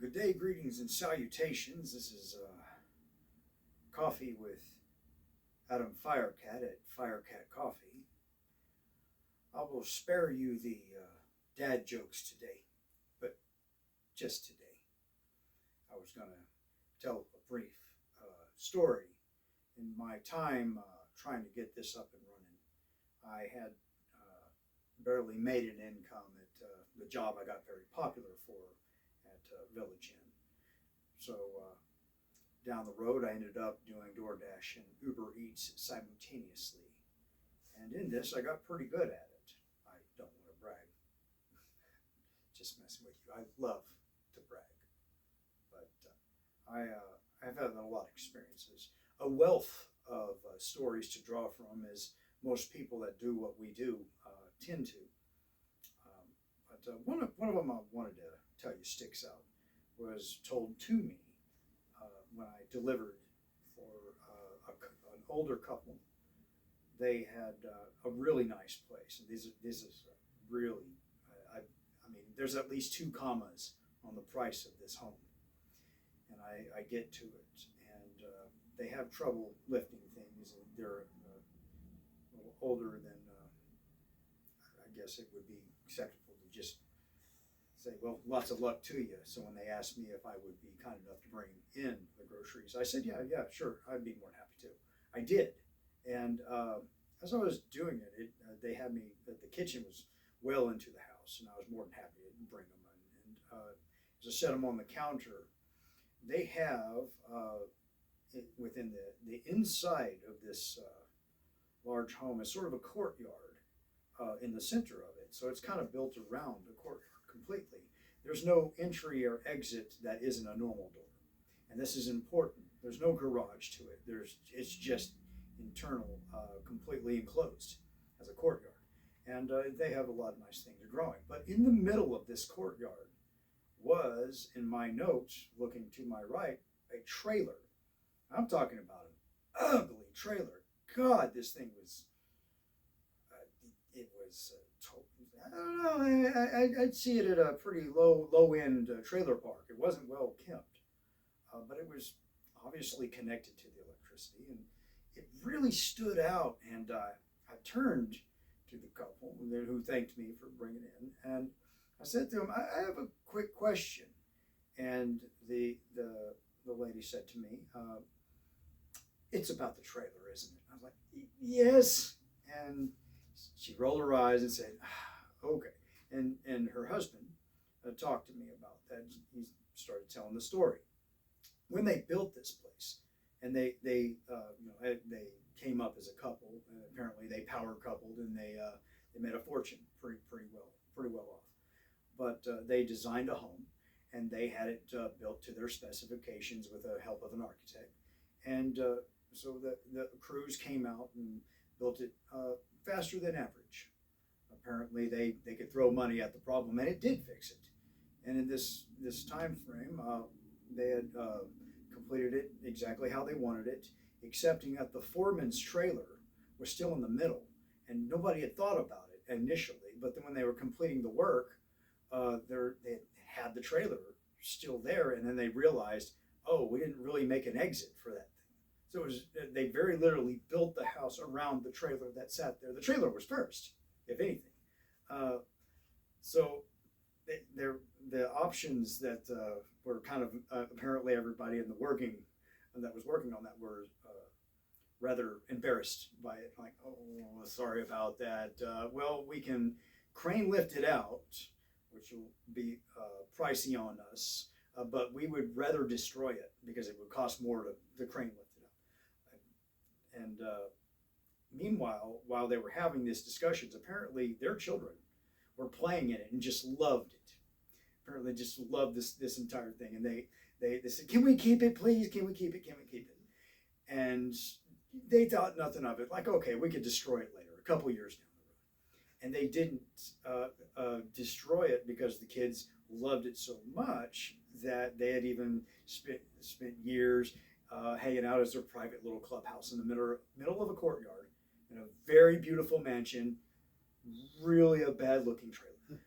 Good day, greetings, and salutations. This is Coffee with Adam Firecat at Firecat Coffee. I will spare you the dad jokes today, but just today. I was going to tell a brief story. In my time trying to get this up and running, I had barely made an income at the job I got very popular for at Village Inn. So down the road, I ended up doing DoorDash and Uber Eats simultaneously. And in this, I got pretty good at it. I don't want to brag. Just messing with you. I love to brag. But I've had a lot of experiences. A wealth of stories to draw from, as most people that do what we do tend to. But one of them I wanted to tell you sticks out was told to me when I delivered for an older couple. They had a really nice place, and this is really, I mean, there's at least 2 commas on the price of this home, and I get to it, and they have trouble lifting things, and they're a little older than I guess it would be acceptable to just say, well, lots of luck to you. So when they asked me if I would be kind enough to bring in the groceries, I said, yeah, sure, I'd be more than happy to. I did. And as I was doing it, they had me, the kitchen was well into the house, and I was more than happy to bring them in. And as I set them on the counter, they have, within the inside of this large home is sort of a courtyard in the center of it. So it's kind of built around the courtyard completely. There's no entry or exit that isn't a normal door. And this is important. There's no garage to it. It's just internal, completely enclosed as a courtyard. And they have a lot of nice things growing. But in the middle of this courtyard was, in my notes, looking to my right, a trailer. I'm talking about an ugly trailer. God, this thing was, I don't know, I'd see it at a pretty low-end trailer park. It wasn't well kept, but it was obviously connected to the electricity, and it really stood out. And I turned to the couple who thanked me for bringing it in, and I said to them, I have a quick question. And the lady said to me, it's about the trailer, isn't it? I was like, yes. And she rolled her eyes and said, okay. And her husband talked to me about that. He started telling the story. When they built this place, and they came up as a couple, and apparently they power coupled, and they made a fortune pretty well off. But they designed a home, and they had it built to their specifications with the help of an architect. And so the crews came out and built it faster than average. Apparently they could throw money at the problem, and it did fix it. And in this time frame, they had completed it exactly how they wanted it, excepting that the foreman's trailer was still in the middle, and nobody had thought about it initially. But then when they were completing the work, they had the trailer still there, and then they realized, oh, we didn't really make an exit for that thing. So they very literally built the house around the trailer that sat there. The trailer was first, if anything. So the options that were kind of apparently everybody in the that was working on that were rather embarrassed by it. Like, oh, sorry about that. Well, we can crane lift it out, which will be pricey on us, but we would rather destroy it because it would cost more to crane lift it up. And meanwhile, while they were having these discussions, apparently their children were playing in it and just loved it. Apparently just loved this entire thing. And they said, can we keep it, please? Can we keep it? Can we keep it? And they thought nothing of it. Like, okay, we could destroy it later, a couple years down the road. And they didn't destroy it because the kids loved it so much that they had even spent years hanging out as their private little clubhouse in the middle of a courtyard in a very beautiful mansion, really a bad looking trailer.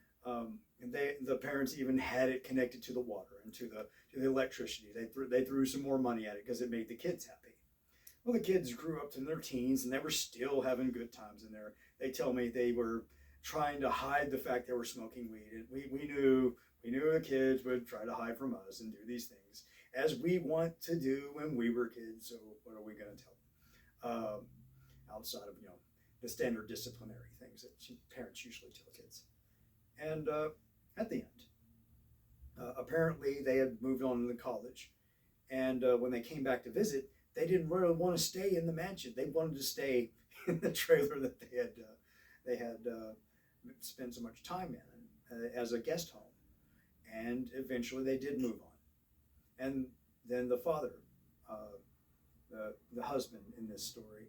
And the parents even had it connected to the water and to the electricity. They threw some more money at it because it made the kids happy. Well, the kids grew up to their teens and they were still having good times in there. They tell me they were trying to hide the fact they were smoking weed. And we knew the kids would try to hide from us and do these things as we want to do when we were kids. So what are we going to tell them? Outside of the standard disciplinary things that parents usually tell kids. And at the end, apparently they had moved on to college, and when they came back to visit, they didn't really want to stay in the mansion. They wanted to stay in the trailer that they had spent so much time in as a guest home. And eventually they did move on. And then the father, the husband in this story,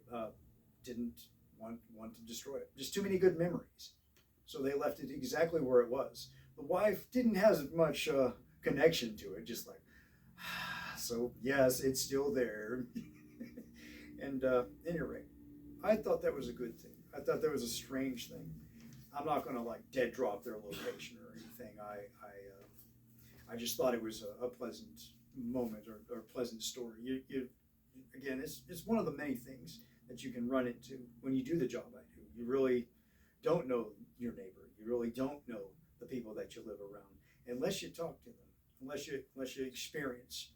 didn't want to destroy it. Just too many good memories. So they left it exactly where it was. The wife didn't have as much connection to it, just like, so yes, it's still there. And at any rate, I thought that was a good thing. I thought that was a strange thing. I'm not going to like dead drop their location or anything. I just thought it was a pleasant moment or pleasant story. Again, it's one of the many things that you can run into when you do the job I do. You really don't know your neighbor. You really don't know the people that you live around unless you talk to them, unless you experience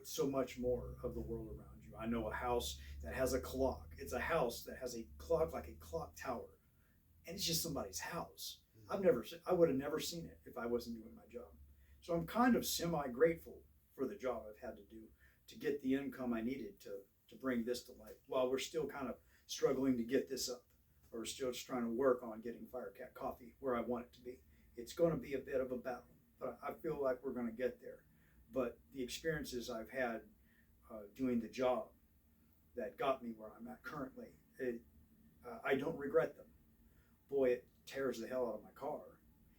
so much more of the world around you. I know a house that has a clock. It's a house that has a clock like a clock tower, and it's just somebody's house. I would have never seen it if I wasn't doing my job. So I'm kind of semi-grateful for the job I've had to do to get the income I needed to bring this to life while we're still kind of struggling to get this up, or we're still just trying to work on getting Firecat coffee where I want it to be. It's going to be a bit of a battle, but I feel like we're going to get there. But the experiences I've had doing the job that got me where I'm at currently, I don't regret them. Boy, it tears the hell out of my car.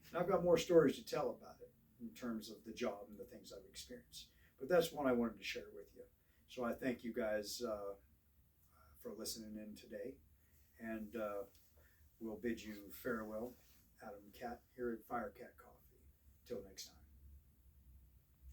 And I've got more stories to tell about it in terms of the job and the things I've experienced. But that's one I wanted to share with you. So I thank you guys for listening in today. And we'll bid you farewell. Adam Cat here at Firecat Coffee. Till next time.